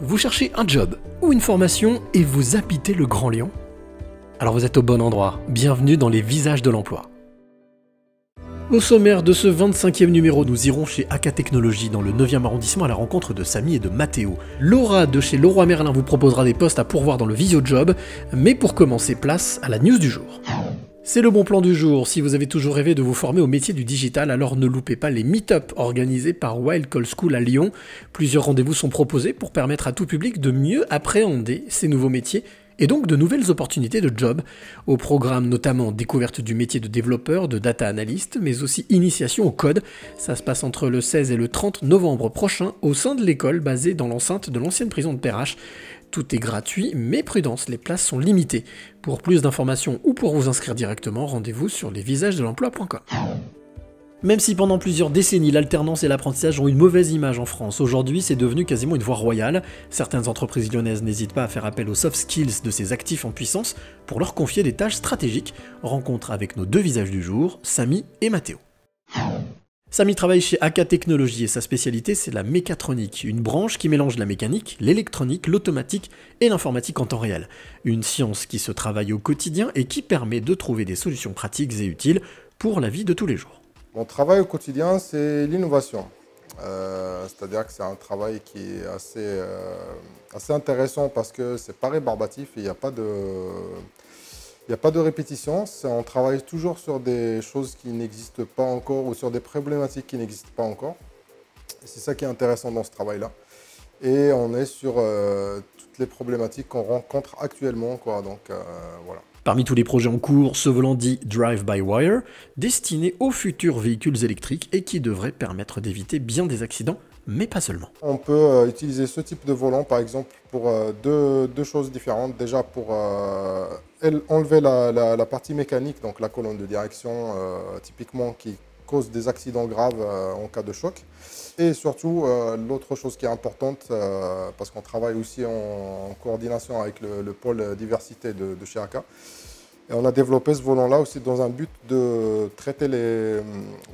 Vous cherchez un job ou une formation et vous habitez le Grand Lyon? Alors vous êtes au bon endroit, bienvenue dans les visages de l'emploi. Au sommaire de ce 25e numéro, nous irons chez AK Technologies dans le 9e arrondissement à la rencontre de Samy et de Mathéo. Laura de chez Leroy Merlin vous proposera des postes à pourvoir dans le Visio Job, mais pour commencer, place à la news du jour. C'est le bon plan du jour. Si vous avez toujours rêvé de vous former au métier du digital, alors ne loupez pas les meet-up organisés par Wild Call School à Lyon. Plusieurs rendez-vous sont proposés pour permettre à tout public de mieux appréhender ces nouveaux métiers et donc de nouvelles opportunités de job. Au programme notamment découverte du métier de développeur, de data analyst, mais aussi initiation au code. Ça se passe entre le 16 et le 30 novembre prochain au sein de l'école basée dans l'enceinte de l'ancienne prison de Perrache. Tout est gratuit, mais prudence, les places sont limitées. Pour plus d'informations ou pour vous inscrire directement, rendez-vous sur lesvisagesdelemploi.com. Même si pendant plusieurs décennies, l'alternance et l'apprentissage ont une mauvaise image en France, aujourd'hui c'est devenu quasiment une voie royale. Certaines entreprises lyonnaises n'hésitent pas à faire appel aux soft skills de ces actifs en puissance pour leur confier des tâches stratégiques. Rencontre avec nos deux visages du jour, Samy et Mathéo. Samy travaille chez AK Technologies et sa spécialité c'est la mécatronique, une branche qui mélange la mécanique, l'électronique, l'automatique et l'informatique en temps réel. Une science qui se travaille au quotidien et qui permet de trouver des solutions pratiques et utiles pour la vie de tous les jours. Mon travail au quotidien c'est l'innovation, c'est-à-dire que c'est un travail qui est assez intéressant parce que c'est pas rébarbatif et il n'y a pas de répétition, on travaille toujours sur des choses qui n'existent pas encore ou sur des problématiques qui n'existent pas encore. C'est ça qui est intéressant dans ce travail-là. Et on est sur toutes les problématiques qu'on rencontre actuellement, quoi. Donc voilà. Parmi tous les projets en cours, ce volant dit Drive-by-Wire, destiné aux futurs véhicules électriques et qui devrait permettre d'éviter bien des accidents, mais pas seulement. On peut utiliser ce type de volant par exemple pour deux choses différentes. Déjà pour enlever la partie mécanique, donc la colonne de direction typiquement qui cause des accidents graves en cas de choc. Et surtout l'autre chose qui est importante, parce qu'on travaille aussi en coordination avec le pôle diversité de chez AK. Et on a développé ce volant-là aussi dans un but de traiter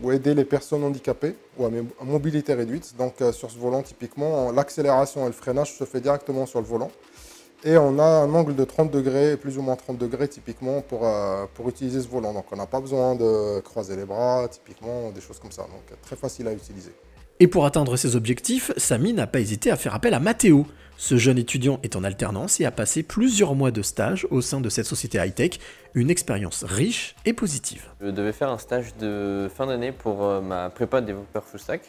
ou aider les personnes handicapées ou à mobilité réduite. Donc sur ce volant, typiquement, l'accélération et le freinage se fait directement sur le volant. Et on a un angle de 30 degrés, plus ou moins 30 degrés typiquement pour utiliser ce volant. Donc on n'a pas besoin de croiser les bras, typiquement, des choses comme ça. Donc très facile à utiliser. Et pour atteindre ses objectifs, Samy n'a pas hésité à faire appel à Mathéo. Ce jeune étudiant est en alternance et a passé plusieurs mois de stage au sein de cette société high-tech, une expérience riche et positive. Je devais faire un stage de fin d'année pour ma prépa de développeur full stack.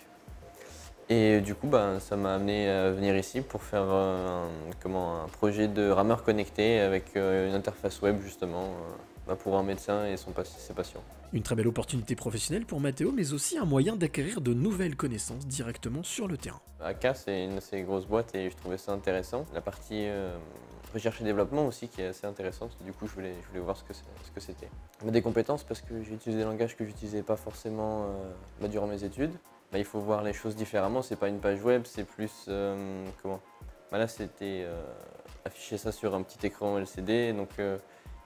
Et du coup, ça m'a amené à venir ici pour faire un projet de rameur connecté avec une interface web justement pour un médecin et ses patients. Une très belle opportunité professionnelle pour Mathéo, mais aussi un moyen d'acquérir de nouvelles connaissances directement sur le terrain. AK, c'est une assez grosse boîte et je trouvais ça intéressant. La partie recherche et développement aussi qui est assez intéressante. Du coup, je voulais voir ce que c'était. Des compétences parce que j'ai utilisé des langages que je n'utilisais pas forcément durant mes études. Il faut voir les choses différemment. C'est pas une page web, c'est plus là, c'était afficher ça sur un petit écran LCD, donc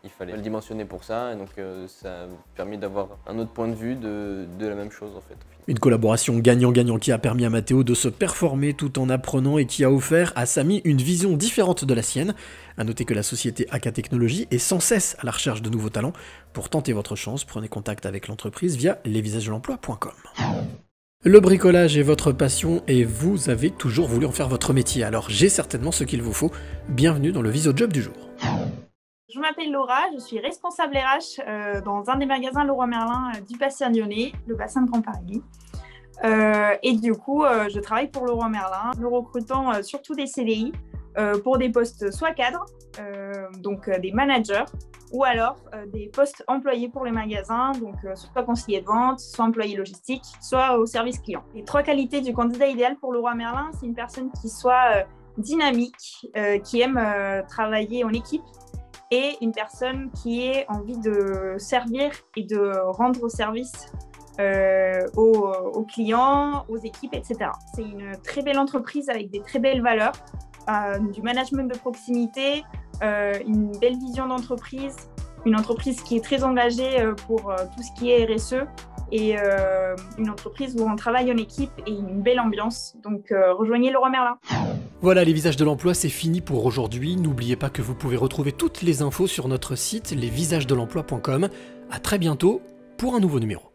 il fallait le dimensionner pour ça, et donc ça a permis d'avoir un autre point de vue de la même chose en fait. Une collaboration gagnant-gagnant qui a permis à Mathéo de se performer tout en apprenant et qui a offert à Samy une vision différente de la sienne. A noter que la société AK Technologies est sans cesse à la recherche de nouveaux talents. Pour tenter votre chance, prenez contact avec l'entreprise via lesvisagesdelemploi.com. Le bricolage est votre passion et vous avez toujours voulu en faire votre métier, alors j'ai certainement ce qu'il vous faut. Bienvenue dans le Visio Job du jour. Je m'appelle Laura, je suis responsable RH dans un des magasins Leroy Merlin du bassin lyonnais, le bassin de Grand Paris. Et du coup, je travaille pour Leroy Merlin, nous recrutons surtout des CDI pour des postes soit cadres, donc des managers, ou alors des postes employés pour les magasins, donc soit conseiller de vente, soit employé logistique, soit au service client. Les trois qualités du candidat idéal pour Leroy Merlin, c'est une personne qui soit dynamique, qui aime travailler en équipe, et une personne qui ait envie de servir et de rendre service aux clients, aux équipes, etc. C'est une très belle entreprise avec des très belles valeurs, du management de proximité, une belle vision d'entreprise, une entreprise qui est très engagée pour tout ce qui est RSE et une entreprise où on travaille en équipe et une belle ambiance. Donc rejoignez Leroy Merlin. Voilà, les visages de l'emploi, c'est fini pour aujourd'hui. N'oubliez pas que vous pouvez retrouver toutes les infos sur notre site lesvisagesdelemploi.com. À très bientôt pour un nouveau numéro.